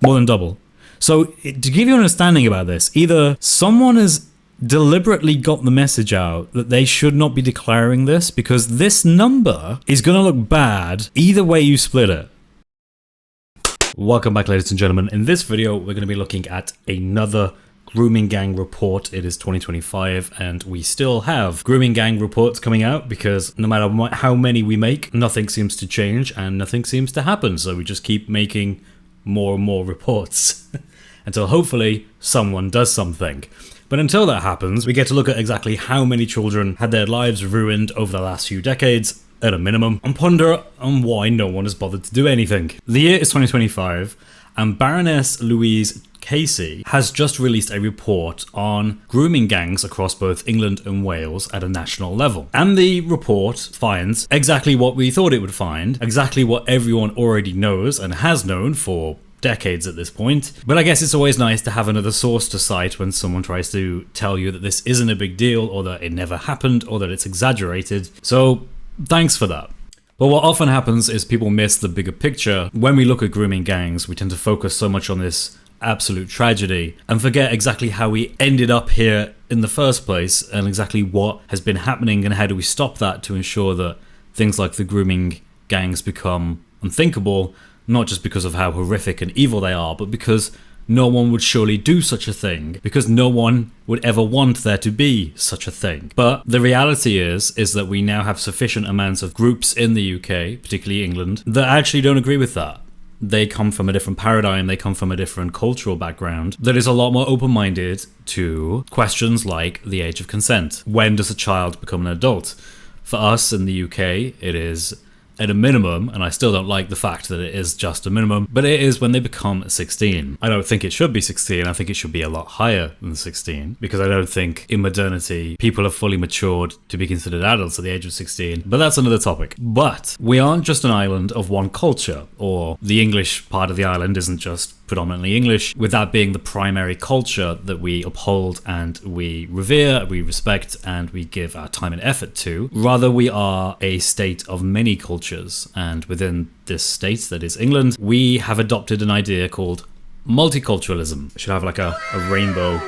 More than double. So to give you an understanding about this, either someone has deliberately got the message out that they should not be declaring this because this number is going to look bad either way you split it. Welcome back, ladies and gentlemen. In this video, we're going to be looking at another grooming gang report. It is 2025 and we still have grooming gang reports coming out because no matter how many we make, nothing seems to change and nothing seems to happen. So we just keep making more and more reports until hopefully someone does something. But until that happens, we get to look at exactly how many children had their lives ruined over the last few decades at a minimum and ponder on why no one has bothered to do anything. The year is 2025 and Baroness Louise Casey has just released a report on grooming gangs across both England and Wales at a national level. And the report finds exactly what we thought it would find, exactly what everyone already knows and has known for decades at this point. But I guess it's always nice to have another source to cite when someone tries to tell you that this isn't a big deal or that it never happened or that it's exaggerated. So thanks for that. But what often happens is people miss the bigger picture. When we look at grooming gangs, we tend to focus so much on this absolute tragedy and forget exactly how we ended up here in the first place and exactly what has been happening and how do we stop that to ensure that things like the grooming gangs become unthinkable, not just because of how horrific and evil they are, but because no one would surely do such a thing, because no one would ever want there to be such a thing. But the reality is that we now have sufficient amounts of groups in the UK, particularly England, that actually don't agree with that. They come from a different paradigm, they come from a different cultural background that is a lot more open-minded to questions like the age of consent. When does a child become an adult? For us in the UK, it is at a minimum, and I still don't like the fact that it is just a minimum, but it is when they become 16. I don't think it should be 16, I think it should be a lot higher than 16, because I don't think in modernity people are fully matured to be considered adults at the age of 16, but that's another topic. But we aren't just an island of one culture, or the English part of the island isn't just predominantly English, with that being the primary culture that we uphold and we revere, we respect, and we give our time and effort to. Rather, we are a state of many cultures, and within this state that is England, we have adopted an idea called multiculturalism. I should have like a rainbow.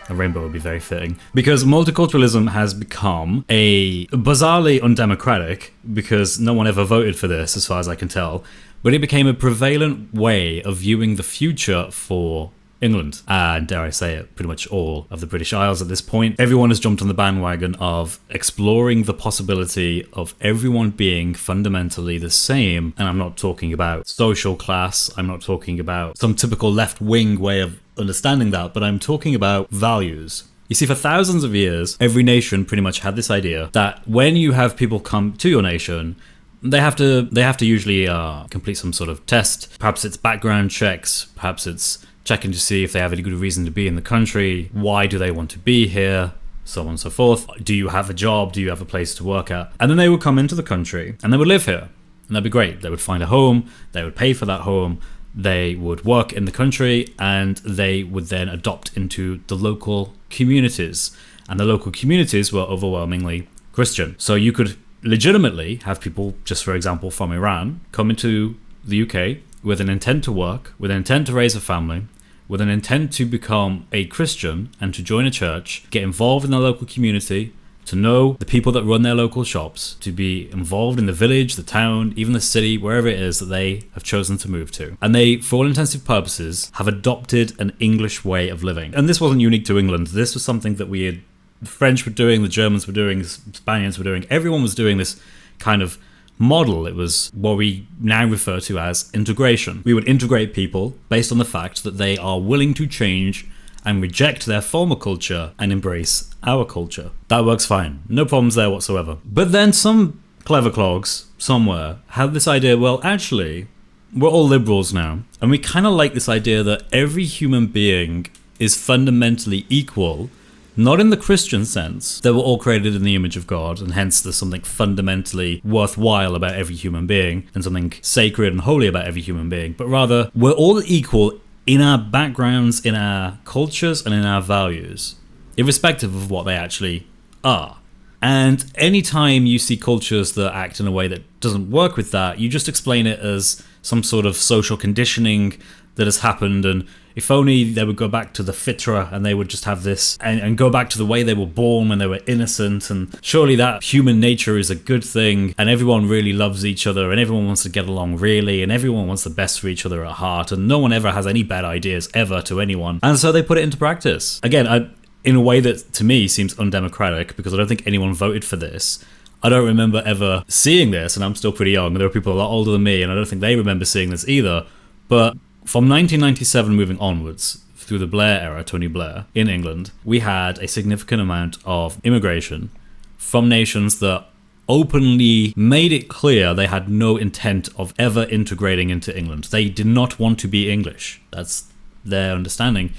A rainbow would be very fitting. Because multiculturalism has become a bizarrely undemocratic, because no one ever voted for this as far as I can tell, but it became a prevalent way of viewing the future for England, and dare I say it, pretty much all of the British Isles at this point. Everyone has jumped on the bandwagon of exploring the possibility of everyone being fundamentally the same, and I'm not talking about social class, I'm not talking about some typical left-wing way of understanding that, but I'm talking about values. You see, for thousands of years, every nation pretty much had this idea that when you have people come to your nation, they have to usually complete some sort of test. Perhaps it's background checks, perhaps it's checking to see if they have any good reason to be in the country, why do they want to be here, so on and so forth. Do you have a job? Do you have a place to work at? And then they would come into the country and they would live here. And that'd be great. They would find a home, they would pay for that home, they would work in the country, and they would then adopt into the local communities. And the local communities were overwhelmingly Christian. So you could legitimately have people, just for example from Iran, come into the UK with an intent to work, with an intent to raise a family, with an intent to become a Christian and to join a church, get involved in the local community, to know the people that run their local shops, to be involved in the village, the town, even the city, wherever it is that they have chosen to move to. And they, for all intensive purposes, have adopted an English way of living. And this wasn't unique to England. This was something that the French were doing, the Germans were doing, the Spaniards were doing. Everyone was doing this kind of model. It was what we now refer to as integration. We would integrate people based on the fact that they are willing to change and reject their former culture and embrace our culture. That works fine. No problems there whatsoever. But then some clever clogs somewhere have this idea, well, actually, we're all liberals now, and we kind of like this idea that every human being is fundamentally equal, not in the Christian sense, that we're all created in the image of God, and hence there's something fundamentally worthwhile about every human being, and something sacred and holy about every human being, but rather, we're all equal in our backgrounds, in our cultures, and in our values, irrespective of what they actually are. And anytime you see cultures that act in a way that doesn't work with that, you just explain it as some sort of social conditioning that has happened, and if only they would go back to the fitra and they would just have this and go back to the way they were born when they were innocent, and surely that human nature is a good thing and everyone really loves each other and everyone wants to get along really and everyone wants the best for each other at heart and no one ever has any bad ideas ever to anyone. And so they put it into practice. Again, in a way that to me seems undemocratic because I don't think anyone voted for this. I don't remember ever seeing this, and I'm still pretty young. There are people a lot older than me, and I don't think they remember seeing this either. But from 1997 moving onwards, through the Blair era, Tony Blair, in England, we had a significant amount of immigration from nations that openly made it clear they had no intent of ever integrating into England. They did not want to be English. That's their understanding.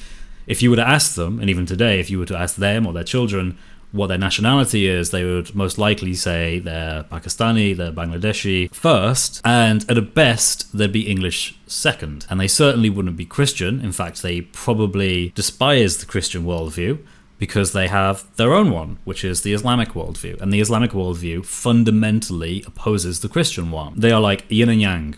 If you were to ask them, and even today, if you were to ask them or their children what their nationality is, they would most likely say they're Pakistani, they're Bangladeshi first, and at best they'd be English second. And they certainly wouldn't be Christian. In fact, they probably despise the Christian worldview because they have their own one, which is the Islamic worldview. And the Islamic worldview fundamentally opposes the Christian one. They are like yin and yang.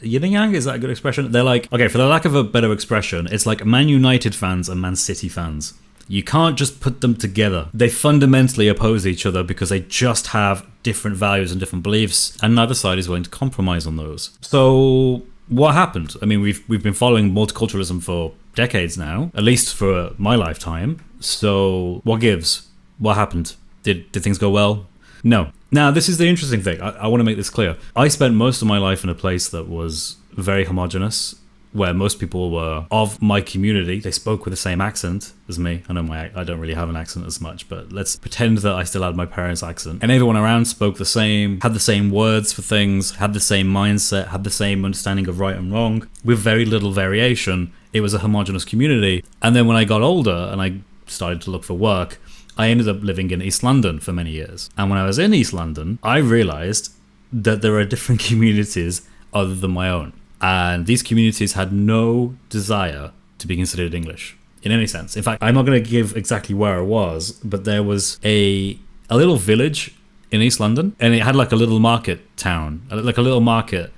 Yin and yang, is that a good expression? They're like, okay, for the lack of a better expression, it's like Man United fans and Man City fans. You can't just put them together. They fundamentally oppose each other because they just have different values and different beliefs, and neither side is willing to compromise on those. So what happened? I mean, we've been following multiculturalism for decades now, at least for my lifetime. So what gives? What happened? Did things go well? No. Now, this is the interesting thing. I want to make this clear. I spent most of my life in a place that was very homogenous, where most people were of my community. They spoke with the same accent as me. I know I don't really have an accent as much, but let's pretend that I still had my parents' accent. And everyone around spoke the same, had the same words for things, had the same mindset, had the same understanding of right and wrong, with very little variation. It was a homogenous community. And then when I got older and I started to look for work, I ended up living in East London for many years. And when I was in East London, I realized that there are different communities other than my own. And these communities had no desire to be considered English in any sense. In fact, I'm not going to give exactly where I was, but there was a little village in East London, and it had like a little market town, like a little market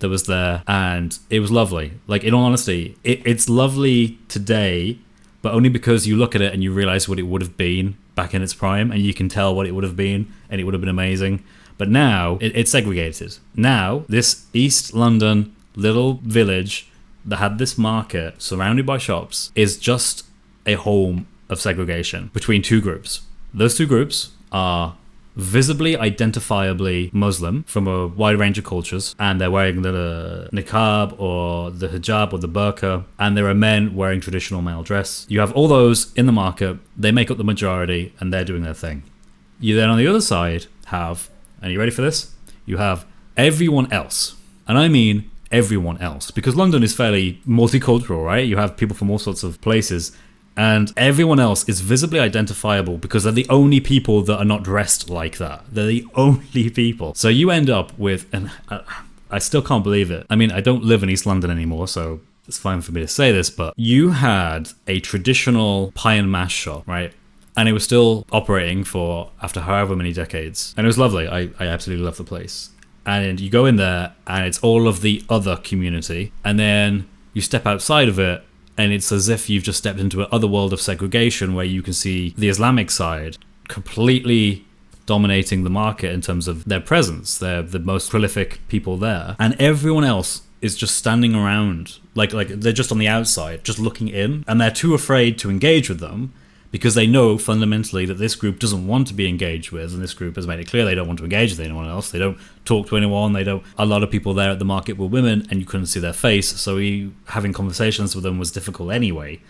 that was there, and it was lovely. Like, in all honesty, it's lovely today, but only because you look at it and you realize what it would have been back in its prime, and you can tell what it would have been, and it would have been amazing. But now, it's segregated. Now, this East London little village that had this market surrounded by shops is just a home of segregation between two groups. Those two groups are visibly, identifiably Muslim from a wide range of cultures, and they're wearing the niqab or the hijab or the burqa, and there are men wearing traditional male dress. You have all those in the market, they make up the majority, and they're doing their thing. You then on the other side have, and you ready for this? You have everyone else. And I mean everyone else, because London is fairly multicultural, right? You have people from all sorts of places, and everyone else is visibly identifiable because they're the only people that are not dressed like that. They're the only people. So you end up with, and I still can't believe it. I mean, I don't live in East London anymore, so it's fine for me to say this, but you had a traditional pie and mash shop, right? And it was still operating for after however many decades. And it was lovely. I absolutely love the place. And you go in there and it's all of the other community, and then you step outside of it and it's as if you've just stepped into another world of segregation where you can see the Islamic side completely dominating the market in terms of their presence. They're the most prolific people there, and everyone else is just standing around like they're just on the outside, just looking in, and they're too afraid to engage with them because they know fundamentally that this group doesn't want to be engaged with, and this group has made it clear they don't want to engage with anyone else. They don't talk to anyone. A lot of people there at the market were women, and you couldn't see their face, so having conversations with them was difficult anyway.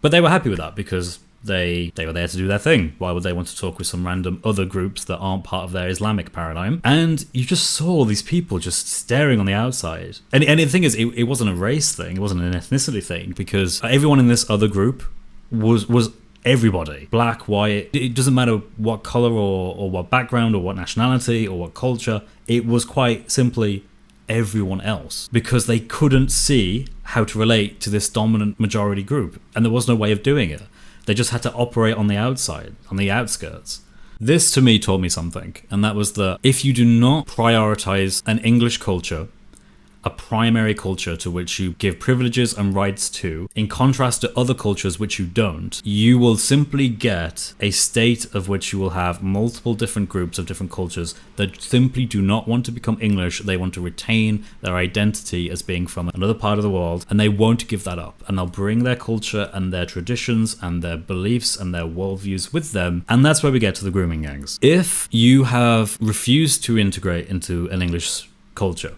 But they were happy with that because they were there to do their thing. Why would they want to talk with some random other groups that aren't part of their Islamic paradigm? And you just saw these people just staring on the outside. And the thing is, it wasn't a race thing, it wasn't an ethnicity thing, because everyone in this other group was everybody. Black, white, it doesn't matter what color or what background or what nationality or what culture. It was quite simply everyone else, because they couldn't see how to relate to this dominant majority group, and there was no way of doing it. They just had to operate on the outside, on the outskirts. This to me taught me something, and that was that if you do not prioritize an English culture a primary culture to which you give privileges and rights to, in contrast to other cultures which you don't, you will simply get a state of which you will have multiple different groups of different cultures that simply do not want to become English. They want to retain their identity as being from another part of the world, and they won't give that up. And they'll bring their culture and their traditions and their beliefs and their worldviews with them. And that's where we get to the grooming gangs. If you have refused to integrate into an English culture,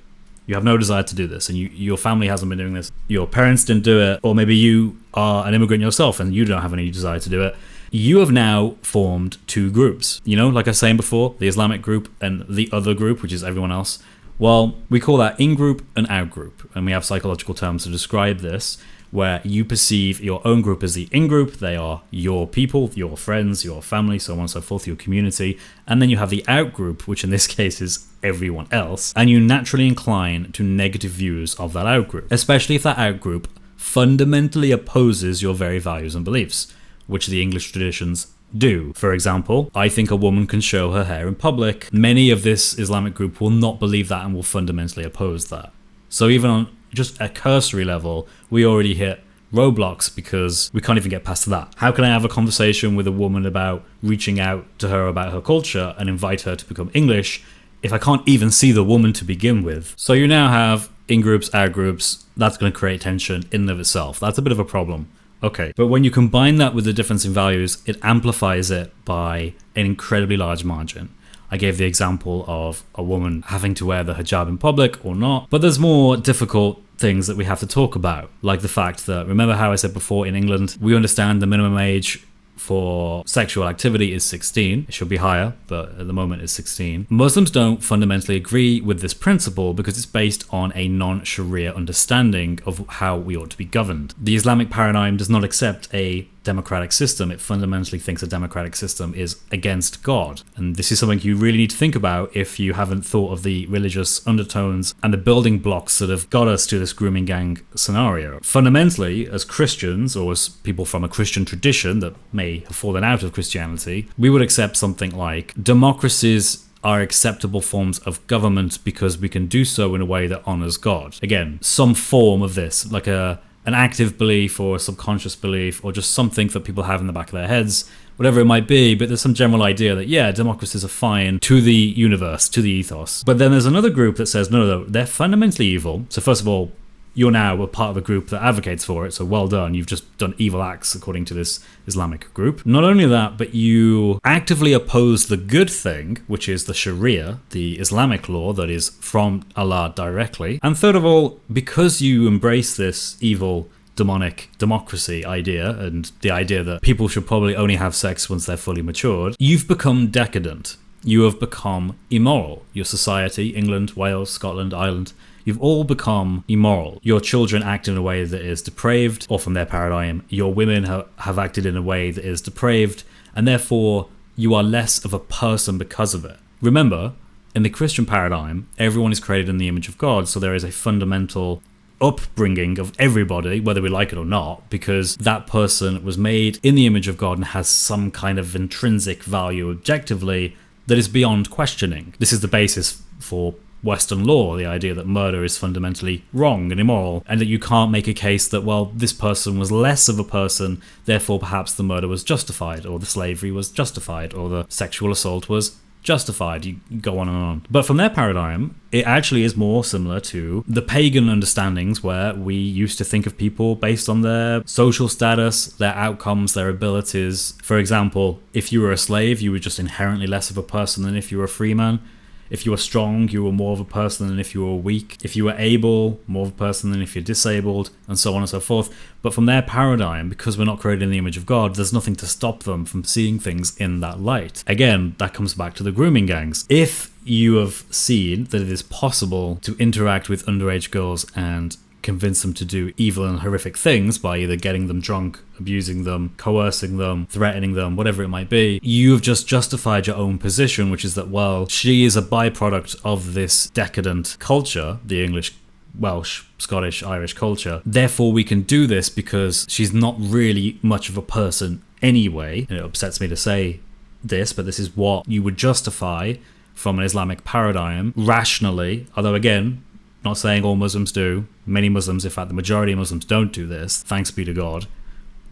you have no desire to do this, and your family hasn't been doing this, your parents didn't do it, or maybe you are an immigrant yourself and you don't have any desire to do it, you have now formed two groups. You know, like I was saying before, the Islamic group and the other group, which is everyone else. Well, we call that in-group and out-group, and we have psychological terms to describe this, where you perceive your own group as the in-group. They are your people, your friends, your family, so on and so forth, your community. And then you have the out-group, which in this case is everyone else. And you naturally incline to negative views of that out-group, especially if that out-group fundamentally opposes your very values and beliefs, which the English traditions do. For example, I think a woman can show her hair in public. Many of this Islamic group will not believe that and will fundamentally oppose that. So even on just a cursory level, we already hit roadblocks because we can't even get past that. How can I have a conversation with a woman about reaching out to her about her culture and invite her to become English if I can't even see the woman to begin with? So you now have in-groups, out-groups. That's going to create tension in and of itself. That's a bit of a problem. Okay, but when you combine that with the difference in values, it amplifies it by an incredibly large margin. I gave the example of a woman having to wear the hijab in public or not, but there's more difficult things that we have to talk about, like the fact that, remember how I said before, in England, we understand the minimum age for sexual activity is 16. It should be higher, but at the moment it's 16. Muslims don't fundamentally agree with this principle because it's based on a non-Sharia understanding of how we ought to be governed. The Islamic paradigm does not accept a democratic system. It fundamentally thinks a democratic system is against God. And this is something you really need to think about if you haven't thought of the religious undertones and the building blocks that have got us to this grooming gang scenario. Fundamentally, as Christians, or as people from a Christian tradition that may have fallen out of Christianity, we would accept something like democracies are acceptable forms of government because we can do so in a way that honors God. Again, some form of this, like an active belief or a subconscious belief or just something that people have in the back of their heads, whatever it might be, but there's some general idea that, yeah, democracies are fine to the universe, to the ethos. But then there's another group that says, no, they're fundamentally evil. So first of all, you're now a part of a group that advocates for it, so well done, you've just done evil acts according to this Islamic group. Not only that, but you actively oppose the good thing, which is the Sharia, the Islamic law that is from Allah directly. And third of all, because you embrace this evil demonic democracy idea and the idea that people should probably only have sex once they're fully matured, you've become decadent. You have become immoral. Your society, England, Wales, Scotland, Ireland, you've all become immoral. Your children act in a way that is depraved, or from their paradigm, your women have acted in a way that is depraved, and therefore you are less of a person because of it. Remember, in the Christian paradigm, everyone is created in the image of God, so there is a fundamental upbringing of everybody, whether we like it or not, because that person was made in the image of God and has some kind of intrinsic value objectively that is beyond questioning. This is the basis for Western law, the idea that murder is fundamentally wrong and immoral, and that you can't make a case that, well, this person was less of a person, therefore perhaps the murder was justified, or the slavery was justified, or the sexual assault was justified. You go on and on. But from their paradigm, it actually is more similar to the pagan understandings where we used to think of people based on their social status, their outcomes, their abilities. For example, if you were a slave, you were just inherently less of a person than if you were a free man. If you were strong, you were more of a person than if you were weak. If you were able, more of a person than if you're disabled, and so on and so forth. But from their paradigm, because we're not created in the image of God, there's nothing to stop them from seeing things in that light. Again, that comes back to the grooming gangs. If you have seen that it is possible to interact with underage girls and convince them to do evil and horrific things by either getting them drunk, abusing them, coercing them, threatening them, whatever it might be, you have just justified your own position, which is that, well, she is a byproduct of this decadent culture, the English, Welsh, Scottish, Irish culture. Therefore, we can do this because she's not really much of a person anyway. And it upsets me to say this, but this is what you would justify from an Islamic paradigm rationally, although again, Not saying all Muslims do. Many Muslims, in fact, the majority of Muslims don't do this, thanks be to God.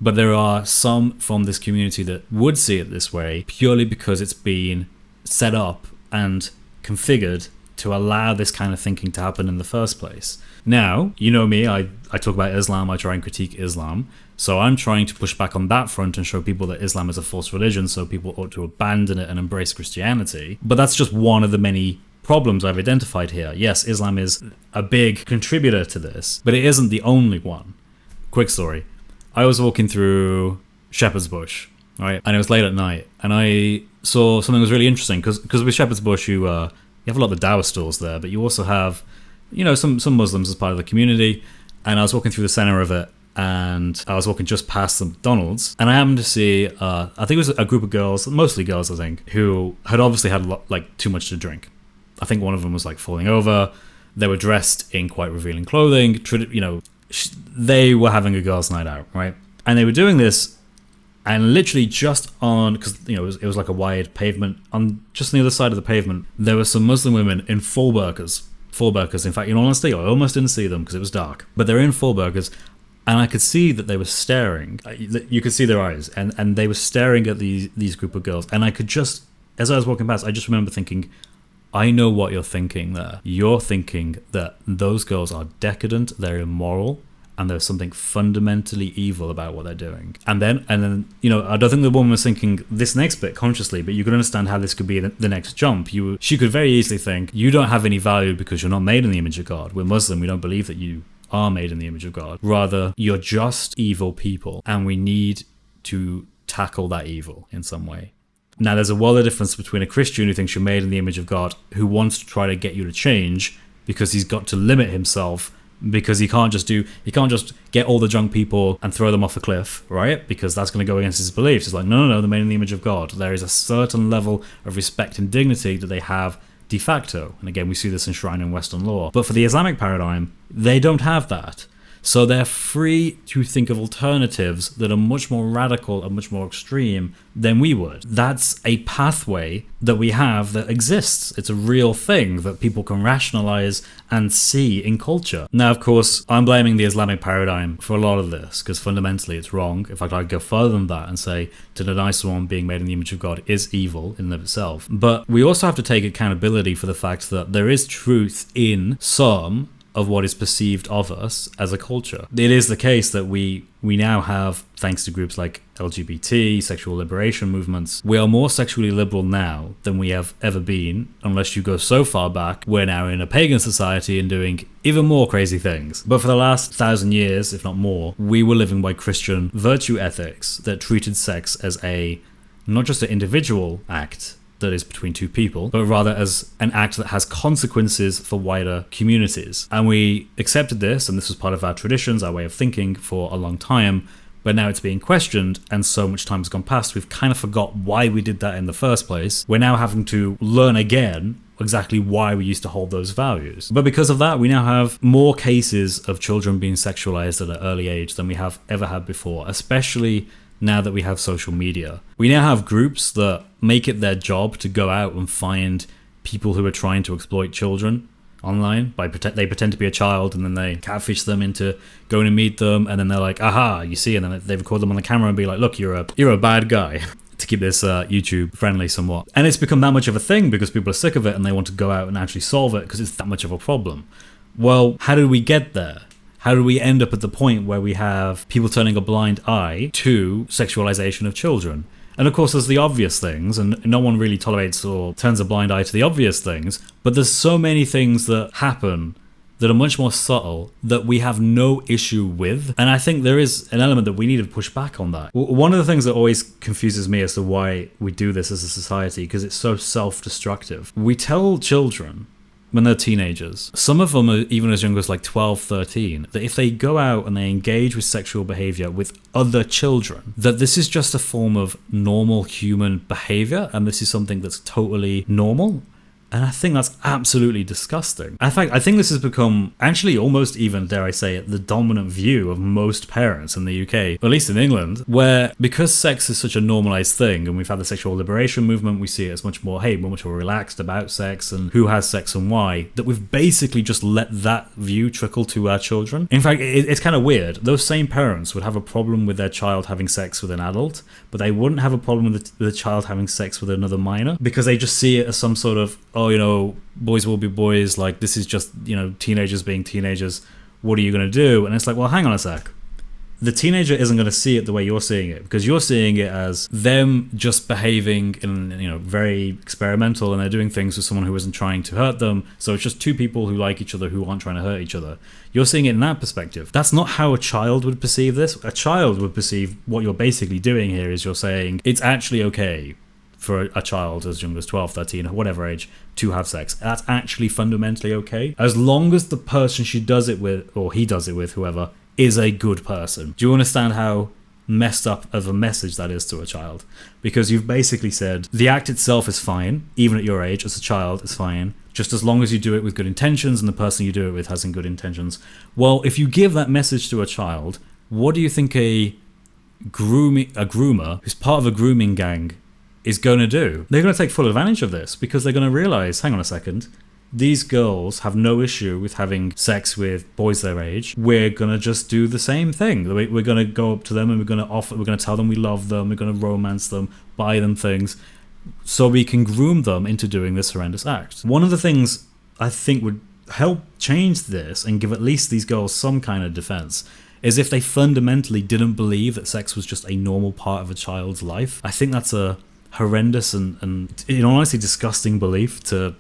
But there are some from this community that would see it this way purely because it's been set up and configured to allow this kind of thinking to happen in the first place. Now, you know me, I talk about Islam, I try and critique Islam. So I'm trying to push back on that front and show people that Islam is a false religion, so people ought to abandon it and embrace Christianity. But that's just one of the many problems I've identified here. Yes, Islam is a big contributor to this, but it isn't the only one. Quick story. I was walking through Shepherd's Bush, right? And it was late at night, and I saw something that was really interesting, because with Shepherd's Bush, you have a lot of the Dawah stalls there, but you also have, some Muslims as part of the community. And I was walking through the center of it, and I was walking just past the McDonald's, and I happened to see, I think it was a group of girls, mostly girls, I think, who had obviously had too much to drink. I think one of them was falling over. They were dressed in quite revealing clothing. They were having a girls' night out, right? And they were doing this, and literally just on, because it was like a wide pavement, on just on the other side of the pavement, there were some Muslim women in full burqas. In fact, in honesty, I almost didn't see them because it was dark. But they're in full burqas, and I could see that they were staring. You could see their eyes, and they were staring at these group of girls. And I could just, as I was walking past, I just remember thinking, I know what you're thinking there. You're thinking that those girls are decadent, they're immoral, and there's something fundamentally evil about what they're doing. And then, I don't think the woman was thinking this next bit consciously, but you can understand how this could be the next jump. She could very easily think, you don't have any value because you're not made in the image of God. We're Muslim, we don't believe that you are made in the image of God. Rather, you're just evil people, and we need to tackle that evil in some way. Now, there's a world of difference between a Christian who thinks you're made in the image of God, who wants to try to get you to change because he's got to limit himself, because he can't just get all the drunk people and throw them off a cliff, right? Because that's going to go against his beliefs. It's like, no, they're made in the image of God. There is a certain level of respect and dignity that they have de facto. And again, we see this enshrined in Western law. But for the Islamic paradigm, they don't have that. So they're free to think of alternatives that are much more radical and much more extreme than we would. That's a pathway that we have that exists. It's a real thing that people can rationalize and see in culture. Now, of course, I'm blaming the Islamic paradigm for a lot of this because fundamentally it's wrong. In fact, I'd go further than that and say to deny someone being made in the image of God is evil in and of itself. But we also have to take accountability for the fact that there is truth in some of what is perceived of us as a culture. It is the case that we now have, thanks to groups like LGBT, sexual liberation movements, we are more sexually liberal now than we have ever been, unless you go so far back, we're now in a pagan society and doing even more crazy things. But for the last 1,000 years, if not more, we were living by Christian virtue ethics that treated sex as not just an individual act that is between two people, but rather as an act that has consequences for wider communities. And we accepted this, and this was part of our traditions, our way of thinking for a long time, but now it's being questioned, and so much time has gone past, we've kind of forgot why we did that in the first place. We're now having to learn again exactly why we used to hold those values. But because of that, we now have more cases of children being sexualized at an early age than we have ever had before, especially now that we have social media. We now have groups that make it their job to go out and find people who are trying to exploit children online. They pretend to be a child, and then they catfish them into going to meet them, and then they're like, aha, you see, and then they record them on the camera and be like, look, you're a bad guy. To keep this YouTube friendly somewhat. And it's become that much of a thing because people are sick of it and they want to go out and actually solve it because it's that much of a problem. Well, how did we get there? How do we end up at the point where we have people turning a blind eye to sexualization of children? And of course, there's the obvious things, and no one really tolerates or turns a blind eye to the obvious things, but there's so many things that happen that are much more subtle that we have no issue with. And I think there is an element that we need to push back on that. One of the things that always confuses me as to why we do this as a society, because it's so self-destructive. We tell children when they're teenagers, some of them are even as young as 12, 13, that if they go out and they engage with sexual behavior with other children, that this is just a form of normal human behavior and this is something that's totally normal. And I think that's absolutely disgusting. In fact, I think this has become, actually almost even, dare I say it, the dominant view of most parents in the UK, or at least in England, where because sex is such a normalized thing, and we've had the sexual liberation movement, we see it as much more, hey, we're much more relaxed about sex and who has sex and why, that we've basically just let that view trickle to our children. In fact, it's kind of weird. Those same parents would have a problem with their child having sex with an adult, but they wouldn't have a problem with the child having sex with another minor, because they just see it as some sort of, oh, you know, boys will be boys, like this is just, you know, teenagers being teenagers, what are you going to do? And it's like, well, hang on a sec. The teenager isn't going to see it the way you're seeing it, because you're seeing it as them just behaving in, you know, very experimental, and they're doing things with someone who isn't trying to hurt them. So it's just two people who like each other who aren't trying to hurt each other. You're seeing it in that perspective. That's not how a child would perceive this. A child would perceive what you're basically doing here is you're saying it's actually okay for a child as young as 12, 13, or whatever age to have sex. That's actually fundamentally okay, as long as the person she does it with, or he does it with, whoever, is a good person. Do you understand how messed up of a message that is to a child? Because you've basically said the act itself is fine, even at your age, as a child, it's fine, just as long as you do it with good intentions and the person you do it with has good intentions. Well, if you give that message to a child, what do you think a groomer who's part of a grooming gang is going to do? They're going to take full advantage of this, because they're going to realize, hang on a second, these girls have no issue with having sex with boys their age. We're going to just do the same thing. We're going to go up to them and we're going to tell them we love them, we're going to romance them, buy them things, so we can groom them into doing this horrendous act. One of the things I think would help change this and give at least these girls some kind of defense is if they fundamentally didn't believe that sex was just a normal part of a child's life. I think that's a horrendous and in all honesty disgusting belief to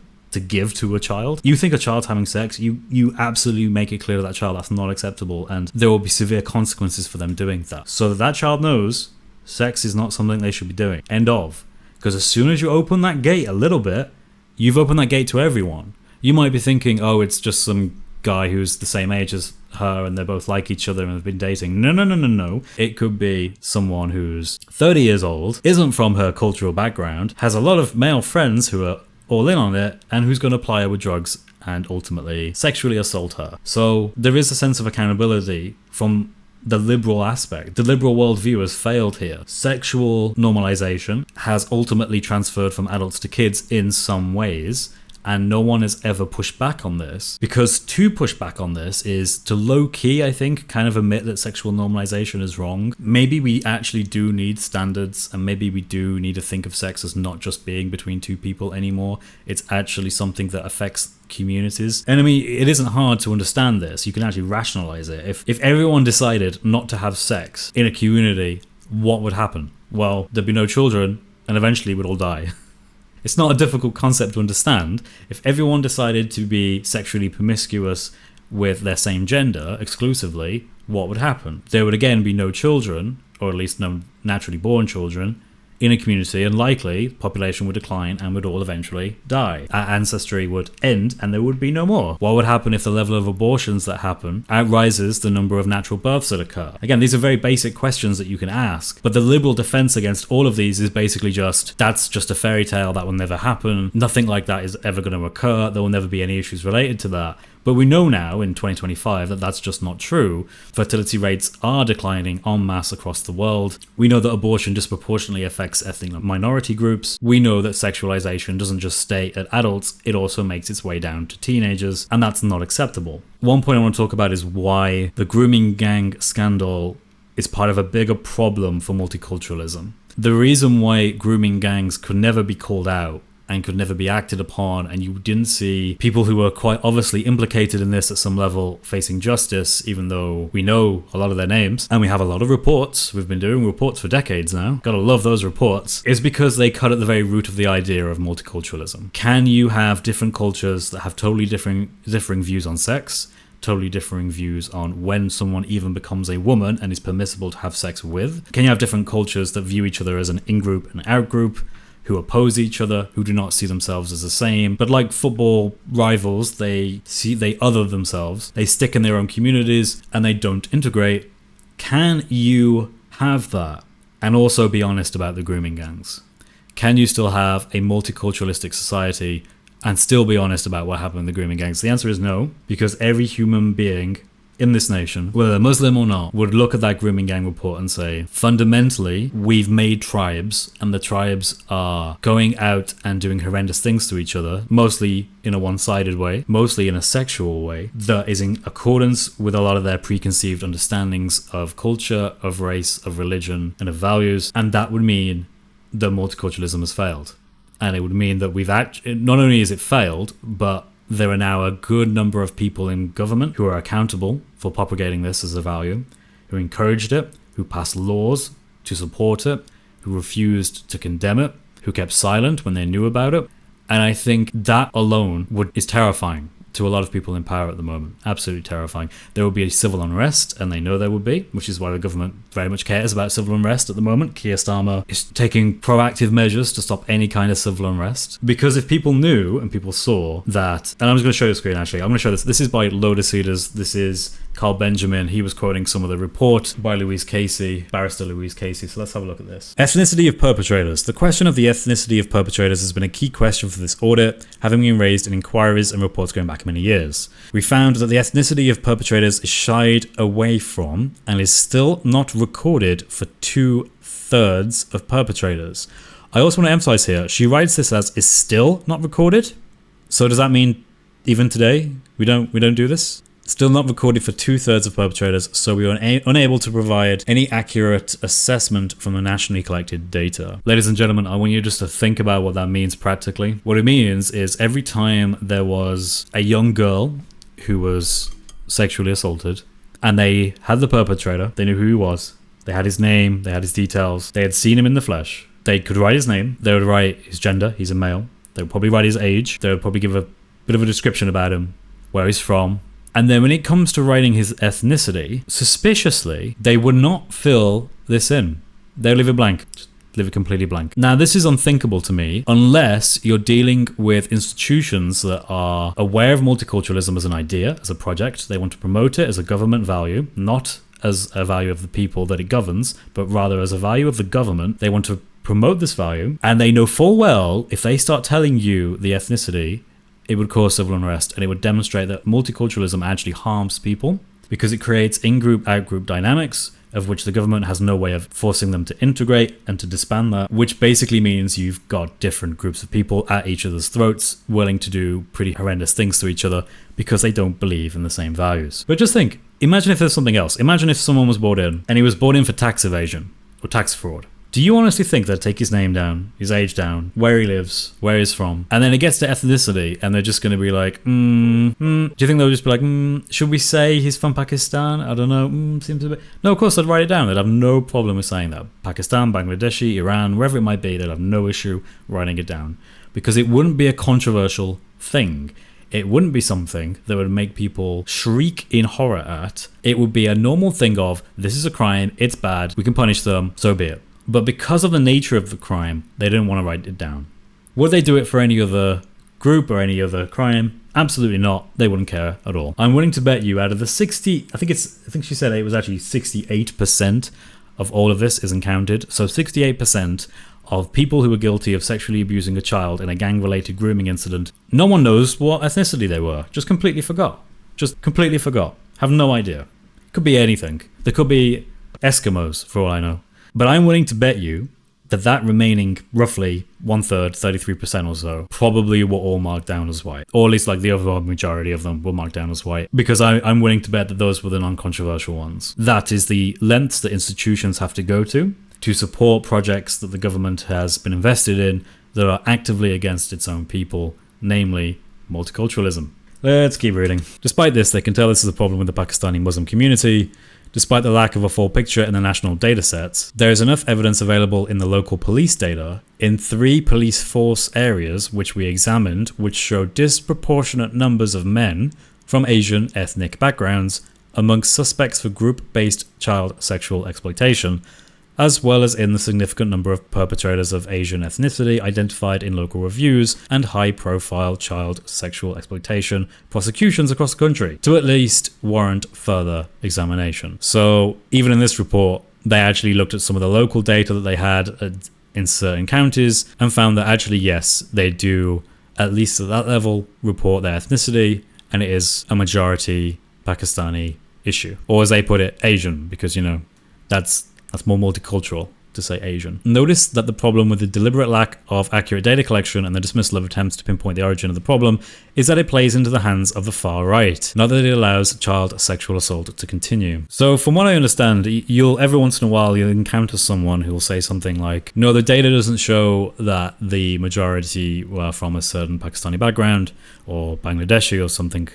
give to a child. You think a child's having sex, you absolutely make it clear to that child that's not acceptable, and there will be severe consequences for them doing that, so that child knows sex is not something they should be doing. End of. Because as soon as you open that gate a little bit, you've opened that gate to everyone. You might be thinking, oh, it's just some guy who's the same age as her and they both like each other and have been dating. No. It could be someone who's 30 years old, isn't from her cultural background, has a lot of male friends who are all in on it, and who's going to ply her with drugs and ultimately sexually assault her. So there is a sense of accountability from the liberal aspect. The liberal worldview has failed here. Sexual normalization has ultimately transferred from adults to kids in some ways, and no one has ever pushed back on this, because to push back on this is to low-key, I think, kind of admit that sexual normalization is wrong. Maybe we actually do need standards, and maybe we do need to think of sex as not just being between two people anymore. It's actually something that affects communities. And I mean, it isn't hard to understand this. You can actually rationalize it. If everyone decided not to have sex in a community, what would happen? Well, there'd be no children, and eventually we'd all die. It's not a difficult concept to understand. If everyone decided to be sexually promiscuous with their same gender exclusively, what would happen? There would again be no children, or at least no naturally born children, in a community, and likely population would decline and would all eventually die. Our ancestry would end and there would be no more. What would happen if the level of abortions that happen outrises the number of natural births that occur? Again, these are very basic questions that you can ask, but the liberal defense against all of these is basically just, that's just a fairy tale, that will never happen, nothing like that is ever going to occur, there will never be any issues related to that. But we know now in 2025 that that's just not true. Fertility rates are declining en masse across the world. We know that abortion disproportionately affects ethnic minority groups. We know that sexualization doesn't just stay at adults, it also makes its way down to teenagers, and that's not acceptable. One point I want to talk about is why the grooming gang scandal is part of a bigger problem for multiculturalism. The reason why grooming gangs could never be called out and could never be acted upon, and you didn't see people who were quite obviously implicated in this at some level facing justice, even though we know a lot of their names, and we have a lot of reports. We've been doing reports for decades now. Gotta love those reports. Is because they cut at the very root of the idea of multiculturalism. Can you have different cultures that have totally differing views on sex, totally differing views on when someone even becomes a woman and is permissible to have sex with? Can you have different cultures that view each other as an in-group and out-group, who oppose each other, who do not see themselves as the same, but like football rivals, they other themselves, they stick in their own communities and they don't integrate? Can you have that and also be honest about the grooming gangs? Can you still have a multiculturalistic society and still be honest about what happened in the grooming gangs? The answer is no, because every human being in this nation, whether they're Muslim or not, would look at that grooming gang report and say, fundamentally, we've made tribes, and the tribes are going out and doing horrendous things to each other, mostly in a one-sided way, mostly in a sexual way, that is in accordance with a lot of their preconceived understandings of culture, of race, of religion, and of values, and that would mean that multiculturalism has failed. And it would mean that we've actually, not only has it failed, but there are now a good number of people in government who are accountable for propagating this as a value, who encouraged it, who passed laws to support it, who refused to condemn it, who kept silent when they knew about it. And I think that alone is terrifying to a lot of people in power at the moment. Absolutely terrifying. There will be a civil unrest, and they know there will be, which is why the government very much cares about civil unrest at the moment. Keir Starmer is taking proactive measures to stop any kind of civil unrest. Because if people knew and people saw that, and I'm just going to show you the screen actually. I'm going to show this. This is by Lotus Seeders. This is Carl Benjamin. He was quoting some of the report by Louise Casey, barrister Louise Casey. So let's have a look at this. Ethnicity of perpetrators. The question of the ethnicity of perpetrators has been a key question for this audit, having been raised in inquiries and reports going back many years. We found that the ethnicity of perpetrators is shied away from and is still not recorded for 2/3 of perpetrators. I also want to emphasize here, she writes this as is still not recorded. So does that mean even today we don't do this? Still not recorded for 2/3 of perpetrators, so we were unable to provide any accurate assessment from the nationally collected data. Ladies and gentlemen, I want you just to think about what that means practically. What it means is every time there was a young girl who was sexually assaulted, and they had the perpetrator, they knew who he was, they had his name, they had his details, they had seen him in the flesh, they could write his name, they would write his gender, he's a male, they would probably write his age, they would probably give a bit of a description about him, where he's from. And then when it comes to writing his ethnicity, suspiciously, they would not fill this in. They leave it blank. Just leave it completely blank. Now, this is unthinkable to me unless you're dealing with institutions that are aware of multiculturalism as an idea, as a project. They want to promote it as a government value, not as a value of the people that it governs, but rather as a value of the government. They want to promote this value, and they know full well if they start telling you the ethnicity, it would cause civil unrest, and it would demonstrate that multiculturalism actually harms people because it creates in-group, out-group dynamics of which the government has no way of forcing them to integrate and to disband that, which basically means you've got different groups of people at each other's throats willing to do pretty horrendous things to each other because they don't believe in the same values. But just think, imagine if there's something else. Imagine if someone was brought in and he was brought in for tax evasion or tax fraud. Do you honestly think they'd take his name down, his age down, where he lives, where he's from, and then it gets to ethnicity and they're just going to be like, do you think they'll just be like, should we say he's from Pakistan? I don't know, seems a bit... No, of course they'd write it down. They'd have no problem with saying that. Pakistan, Bangladeshi, Iran, wherever it might be, they'd have no issue writing it down because it wouldn't be a controversial thing. It wouldn't be something that would make people shriek in horror at. It would be a normal thing of, this is a crime, it's bad, we can punish them, so be it. But because of the nature of the crime, they didn't want to write it down. Would they do it for any other group or any other crime? Absolutely not. They wouldn't care at all. I'm willing to bet you out of the 60, I think she said it was actually 68% of all of this isn't counted. So 68% of people who were guilty of sexually abusing a child in a gang-related grooming incident, no one knows what ethnicity they were. Just completely forgot. Have no idea. Could be anything. There could be Eskimos, for all I know. But I'm willing to bet you that remaining roughly 1/3, 33% or so, probably were all marked down as white. Or at least like the overall majority of them were marked down as white. Because I'm willing to bet that those were the non-controversial ones. That is the lengths that institutions have to go to support projects that the government has been invested in that are actively against its own people, namely multiculturalism. Let's keep reading. Despite this, they can tell this is a problem with the Pakistani Muslim community. Despite the lack of a full picture in the national datasets, there is enough evidence available in the local police data in 3 police force areas which we examined, which show disproportionate numbers of men from Asian ethnic backgrounds amongst suspects for group-based child sexual exploitation, as well as in the significant number of perpetrators of Asian ethnicity identified in local reviews and high-profile child sexual exploitation prosecutions across the country, to at least warrant further examination. So even in this report, they actually looked at some of the local data that they had in certain counties and found that actually, yes, they do at least at that level, report their ethnicity, and it is a majority Pakistani issue. Or as they put it, Asian, because, you know, that's more multicultural to say Asian. Notice that the problem with the deliberate lack of accurate data collection and the dismissal of attempts to pinpoint the origin of the problem is that it plays into the hands of the far right, not that it allows child sexual assault to continue. So from what I understand, every once in a while you'll encounter someone who will say something like, no, the data doesn't show that the majority were from a certain Pakistani background or Bangladeshi or something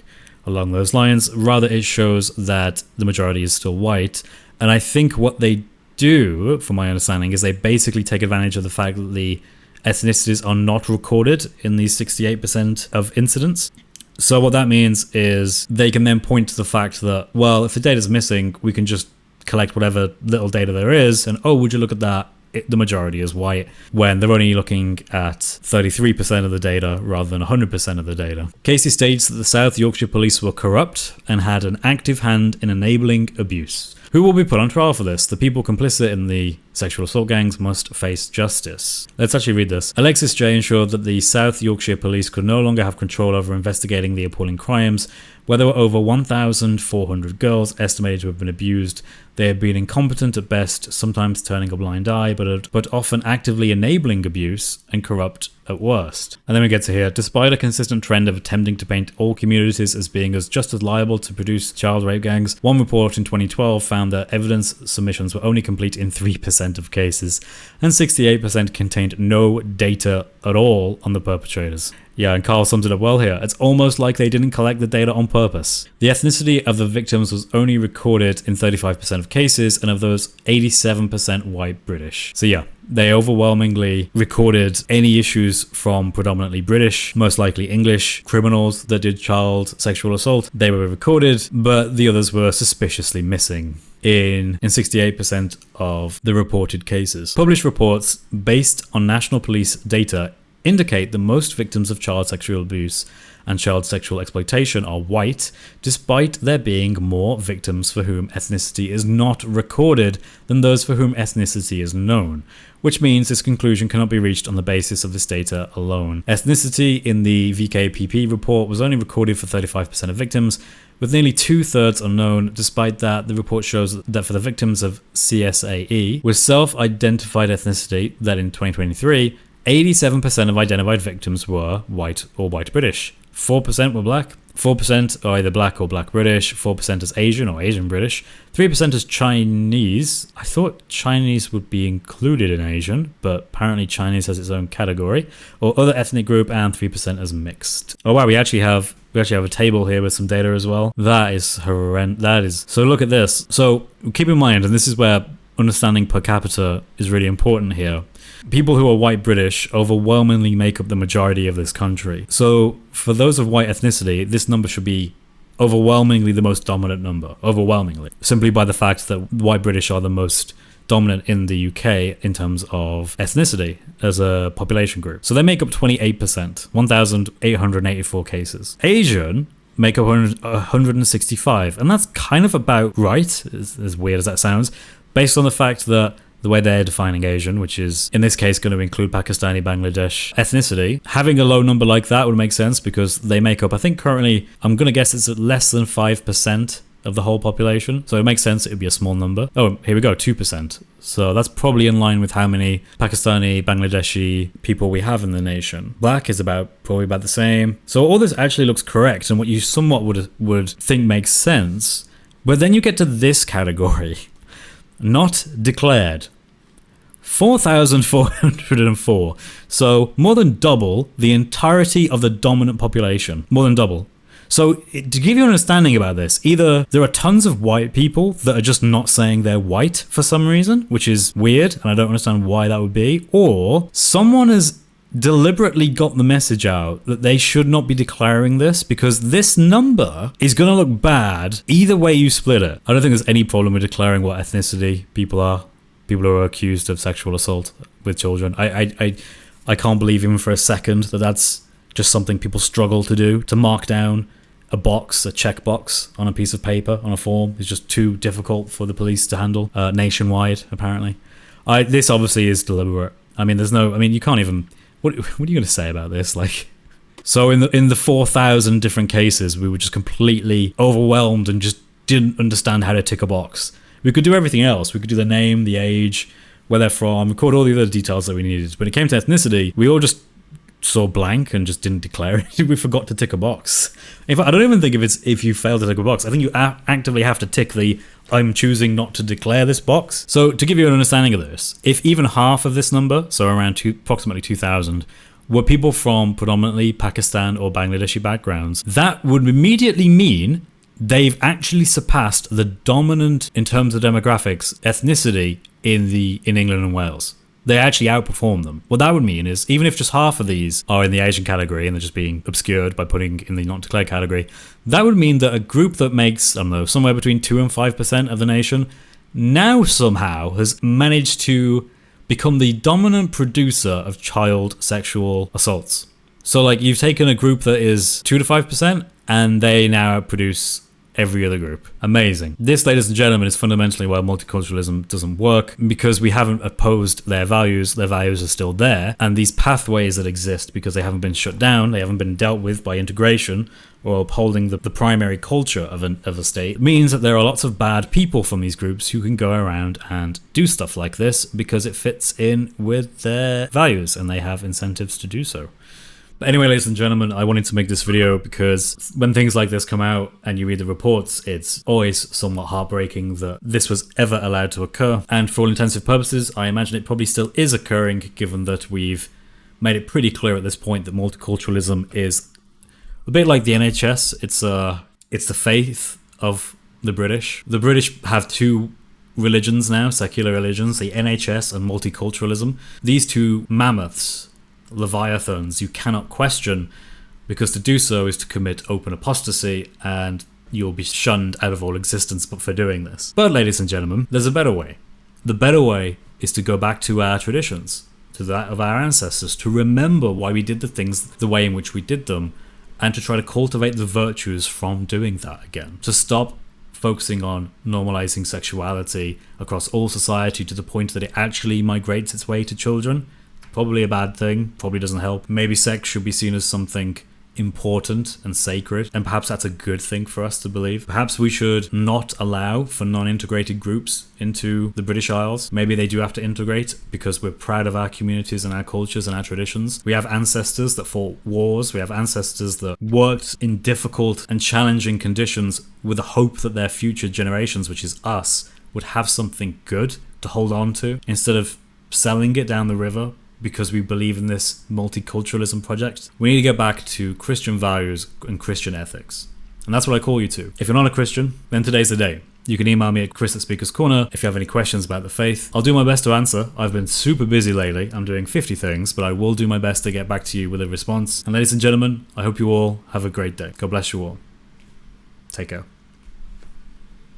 along those lines. Rather, it shows that the majority is still white. And I think what they do, from my understanding, is they basically take advantage of the fact that the ethnicities are not recorded in these 68% of incidents. So what that means is they can then point to the fact that, well, if the data's missing, we can just collect whatever little data there is, and oh, would you look at that? The majority is white, when they're only looking at 33% of the data rather than 100% of the data. Casey states that the South Yorkshire police were corrupt and had an active hand in enabling abuse. Who will be put on trial for this? The people complicit in the sexual assault gangs must face justice. Let's actually read this. Alexis J ensured that the South Yorkshire police could no longer have control over investigating the appalling crimes, where there were over 1,400 girls estimated to have been abused. They had been incompetent at best, sometimes turning a blind eye, but often actively enabling abuse, and corrupt at worst. And then we get to here. Despite a consistent trend of attempting to paint all communities as being just as liable to produce child rape gangs, one report in 2012 found that evidence submissions were only complete in 3% of cases, and 68% contained no data at all on the perpetrators. Yeah, and Carl sums it up well here. It's almost like they didn't collect the data on purpose. The ethnicity of the victims was only recorded in 35% of cases, and of those, 87% white British. So yeah, they overwhelmingly recorded any issues from predominantly British, most likely English, criminals that did child sexual assault. They were recorded, but the others were suspiciously missing in 68% of the reported cases. Published reports based on national police data indicate that most victims of child sexual abuse and child sexual exploitation are white, despite there being more victims for whom ethnicity is not recorded than those for whom ethnicity is known, which means this conclusion cannot be reached on the basis of this data alone. Ethnicity in the VKPP report was only recorded for 35% of victims, with nearly 2/3 unknown. Despite that, the report shows that for the victims of CSAE with self-identified ethnicity, that in 2023, 87% of identified victims were white or white British. 4% were black. 4% are either black or black British. 4% is Asian or Asian British. 3% is Chinese. I thought Chinese would be included in Asian, but apparently Chinese has its own category. Or other ethnic group, and 3% is mixed. Oh wow, we actually have a table here with some data as well. That is horrendous. So look at this. So keep in mind, and this is where understanding per capita is really important here. People who are white British overwhelmingly make up the majority of this country. So for those of white ethnicity, this number should be overwhelmingly the most dominant number. Overwhelmingly. Simply by the fact that white British are the most dominant in the UK in terms of ethnicity as a population group. So they make up 28%, 1,884 cases. Asian make up 165, and that's kind of about right, as weird as that sounds, based on the fact that the way they're defining Asian, which is in this case going to include Pakistani, Bangladesh ethnicity, having a low number like that would make sense because they make up, I think currently, I'm going to guess it's at less than 5% of the whole population. So it makes sense it would be a small number. Oh, here we go, 2%. So that's probably in line with how many Pakistani, Bangladeshi people we have in the nation. Black is probably about the same. So all this actually looks correct and what you somewhat would think makes sense. But then you get to this category. Not declared. 4,404. So more than double the entirety of the dominant population. More than double. So to give you an understanding about this, either there are tons of white people that are just not saying they're white for some reason, which is weird, and I don't understand why that would be, or someone has deliberately got the message out that they should not be declaring this because this number is going to look bad either way you split it. I don't think there's any problem with declaring what ethnicity people are. People who are accused of sexual assault with children. I can't believe even for a second that that's just something people struggle to do. To mark down a checkbox on a piece of paper, on a form, is just too difficult for the police to handle nationwide, apparently. This obviously is deliberate. I mean, you can't even... What are you going to say about this? Like, So in the 4,000 different cases, we were just completely overwhelmed and just didn't understand how to tick a box. We could do everything else. We could do the name, the age, where they're from, record all the other details that we needed. When it came to ethnicity, we all just saw blank and just didn't declare it. We forgot to tick a box. In fact, I don't even think if you fail to tick a box. I think you actively have to tick the I'm choosing not to declare this box. So to give you an understanding of this, if even half of this number, so around approximately 2,000, were people from predominantly Pakistan or Bangladeshi backgrounds, that would immediately mean they've actually surpassed the dominant, in terms of demographics, ethnicity in England and Wales. They actually outperform them. What that would mean is, even if just half of these are in the Asian category and they're just being obscured by putting in the not declared category, that would mean that a group that makes, I don't know, somewhere between 2 and 5% of the nation now somehow has managed to become the dominant producer of child sexual assaults. So like, you've taken a group that is 2 to 5% and they now produce every other group. Amazing. This, ladies and gentlemen, is fundamentally why multiculturalism doesn't work, because we haven't opposed their values are still there, and these pathways that exist, because they haven't been shut down, they haven't been dealt with by integration or upholding the primary culture of a state, means that there are lots of bad people from these groups who can go around and do stuff like this because it fits in with their values and they have incentives to do so. But anyway, ladies and gentlemen, I wanted to make this video because when things like this come out and you read the reports, it's always somewhat heartbreaking that this was ever allowed to occur. And for all intensive purposes, I imagine it probably still is occurring, given that we've made it pretty clear at this point that multiculturalism is a bit like the NHS. It's the faith of the British. The British have two religions now, secular religions, the NHS and multiculturalism. These two mammoths, leviathans, you cannot question, because to do so is to commit open apostasy and you'll be shunned out of all existence but for doing this. But ladies and gentlemen, there's a better way. The better way is to go back to our traditions, to that of our ancestors, to remember why we did the things the way in which we did them, and to try to cultivate the virtues from doing that again. To stop focusing on normalizing sexuality across all society to the point that it actually migrates its way to children. Probably a bad thing, probably doesn't help. Maybe sex should be seen as something important and sacred, and perhaps that's a good thing for us to believe. Perhaps we should not allow for non-integrated groups into the British Isles. Maybe they do have to integrate because we're proud of our communities and our cultures and our traditions. We have ancestors that fought wars. We have ancestors that worked in difficult and challenging conditions with the hope that their future generations, which is us, would have something good to hold on to instead of selling it down the river because we believe in this multiculturalism project. We need to get back to Christian values and Christian ethics. And that's what I call you to. If you're not a Christian, then today's the day. You can email me at chris@speakerscorner if you have any questions about the faith. I'll do my best to answer. I've been super busy lately. I'm doing 50 things, but I will do my best to get back to you with a response. And ladies and gentlemen, I hope you all have a great day. God bless you all. Take care.